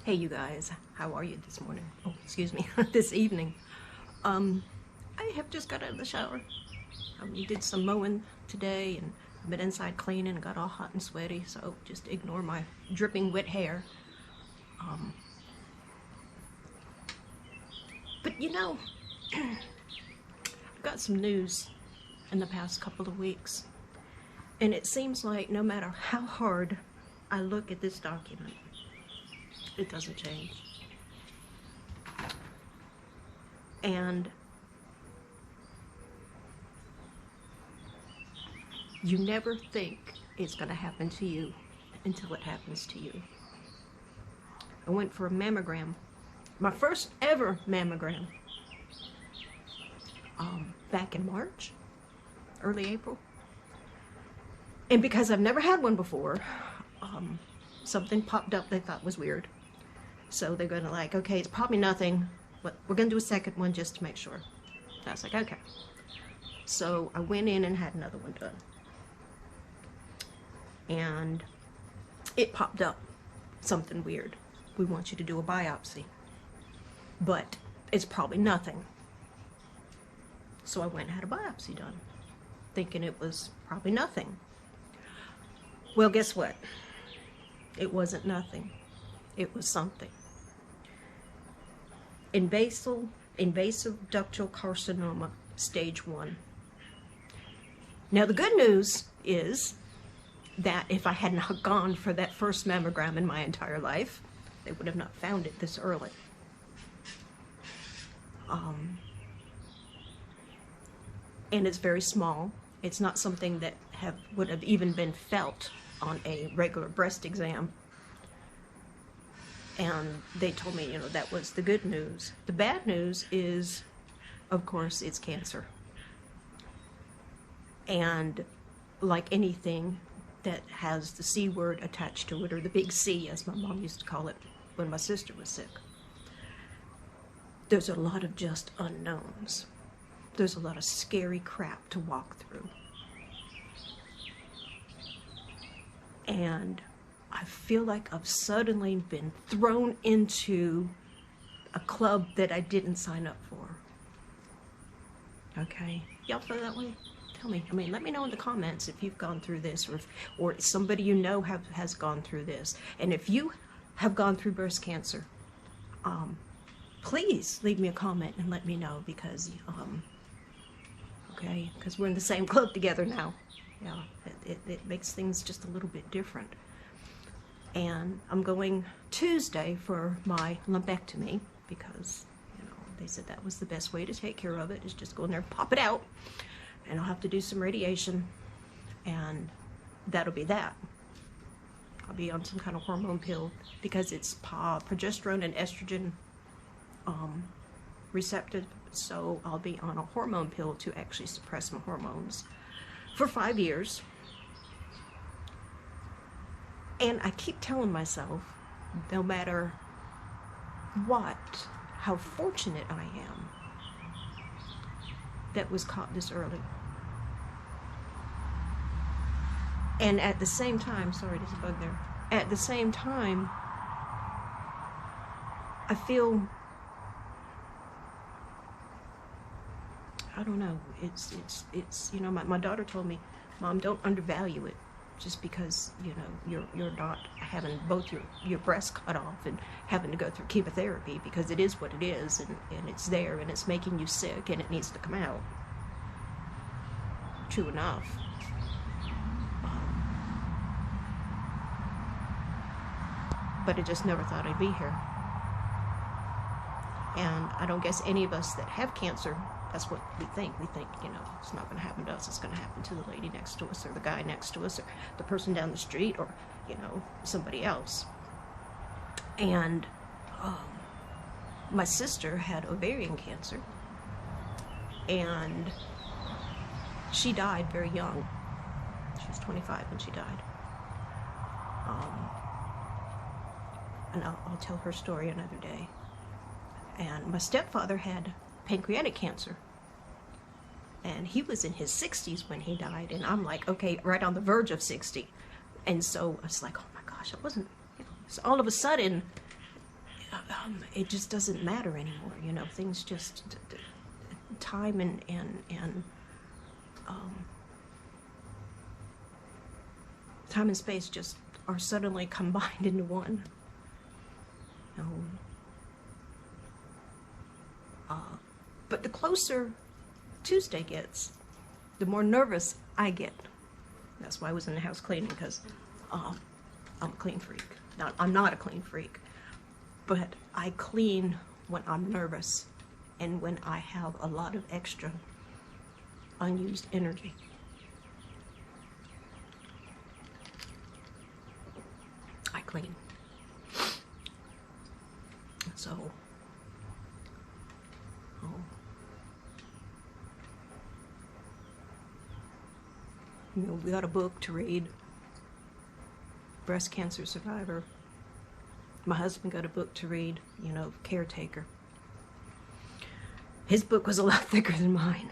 Hey you guys, how are you this morning? Oh, excuse me, this evening. I have just got out of the shower. We did some mowing today and I've been inside cleaning and got all hot and sweaty, so just ignore my dripping wet hair. But you know, I've got some news in the past couple of weeks, and it seems like no matter how hard I look at this document, it doesn't change. And you never think it's going to happen to you until it happens to you. I went for a mammogram, my first ever mammogram, back in March, early April. And because I've never had one before, something popped up they thought was weird. So they're going to like, okay, it's probably nothing, but we're going to do a second one just to make sure. I was like, okay. So I went in and had another one done. And it popped up something weird. We want you to do a biopsy, but it's probably nothing. So I went and had a biopsy done, thinking it was probably nothing. Well, guess what? It wasn't nothing. It was something. Invasive ductal carcinoma, stage 1. Now the good news is that if I hadn't gone for that first mammogram in my entire life, they would have not found it this early. And it's very small. It's not something that would have even been felt on a regular breast exam. And they told me, that was the good news. The bad news is, of course, it's cancer. And like anything that has the C word attached to it, or the big C, as my mom used to call it when my sister was sick, there's a lot of just unknowns. There's a lot of scary crap to walk through. And I feel like I've suddenly been thrown into a club that I didn't sign up for. Okay? Y'all feel that way? Tell me. Let me know in the comments if you've gone through this, or somebody you know has gone through this. And if you have gone through breast cancer, please leave me a comment and let me know, because, okay, because we're in the same club together now. Yeah, it makes things just a little bit different. And I'm going Tuesday for my lumpectomy, because, they said that was the best way to take care of it, is just go in there and pop it out. And I'll have to do some radiation, and that'll be that. I'll be on some kind of hormone pill, because it's progesterone and estrogen receptive, so I'll be on a hormone pill to actually suppress my hormones for 5 years. And I keep telling myself, no matter what, how fortunate I am that was caught this early. And at the same time, sorry, there's a bug there. At the same time, I feel, I don't know, it's my daughter told me, Mom, don't undervalue it just because, you're not having both your breasts cut off and having to go through chemotherapy, because it is what it is, and it's there, and it's making you sick, and it needs to come out. True enough. But I just never thought I'd be here. And I don't guess any of us that have cancer, that's what we think. We think, it's not going to happen to us. It's going to happen to the lady next to us, or the guy next to us, or the person down the street, or, somebody else. And my sister had ovarian cancer, and she died very young. She was 25 when she died. And I'll tell her story another day. And my stepfather had pancreatic cancer, and he was in his 60s when he died, and I'm like, okay, right on the verge of 60. And so I was like, oh my gosh, I wasn't, so all of a sudden it just doesn't matter anymore. You know, things just time and time and space just are suddenly combined into one. But the closer Tuesday gets, the more nervous I get. That's why I was in the house cleaning, because I'm a clean freak. Now, I'm not a clean freak, but I clean when I'm nervous and when I have a lot of extra unused energy. I clean. So, you know, we got a book to read, breast cancer survivor. My husband got a book to read, you know, caretaker. His book was a lot thicker than mine.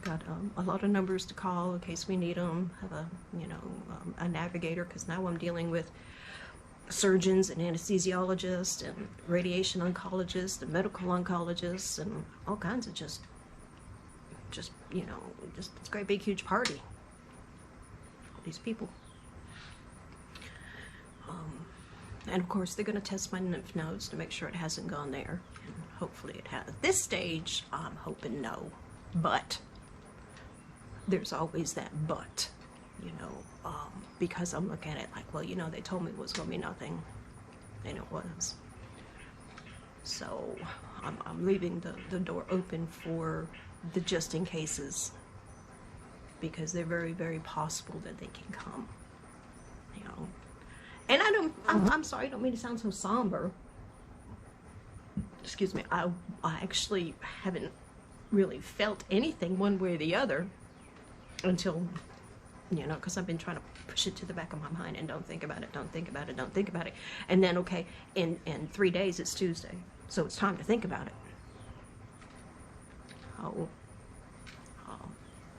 Got a lot of numbers to call in case we need them. Have a, you know, a navigator, because now I'm dealing with surgeons and anesthesiologists and radiation oncologists and medical oncologists and all kinds of just you know, just it's a great big huge party. All these people. And of course they're going to test my lymph nodes to make sure it hasn't gone there, and hopefully it has. At this stage I'm hoping no, but there's always that but, you know, because I'm looking at it like, well, you know, they told me it was going to be nothing, and it was. So I'm leaving the door open for the just in cases, because they're very, very possible that they can come, you know. And I'm sorry, I don't mean to sound so somber. Excuse me, I actually haven't really felt anything one way or the other until, you know, because I've been trying to push it to the back of my mind and don't think about it, don't think about it, don't think about it. And then, okay, in 3 days it's Tuesday, so it's time to think about it.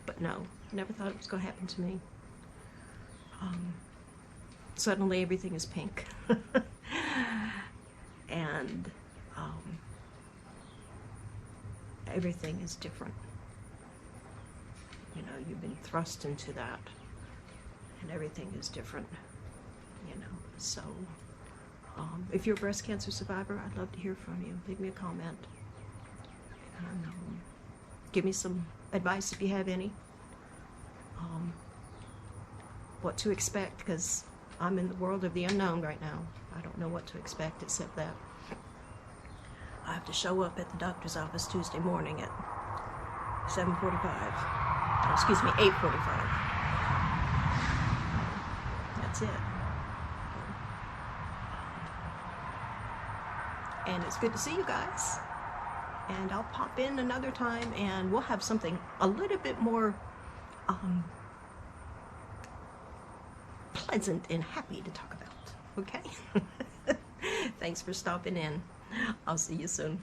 But no, never thought it was going to happen to me. Suddenly everything is pink. And everything is different. You know, you've been thrust into that, and everything is different, you know. So if you're a breast cancer survivor, I'd love to hear from you. Leave me a comment. And, give me some advice if you have any. What to expect, because I'm in the world of the unknown right now. I don't know what to expect, except that I have to show up at the doctor's office Tuesday morning at 7:45. Oh, excuse me, 8:45. That's it. And it's good to see you guys. And I'll pop in another time, and we'll have something a little bit more pleasant and happy to talk about. Okay? Thanks for stopping in. I'll see you soon.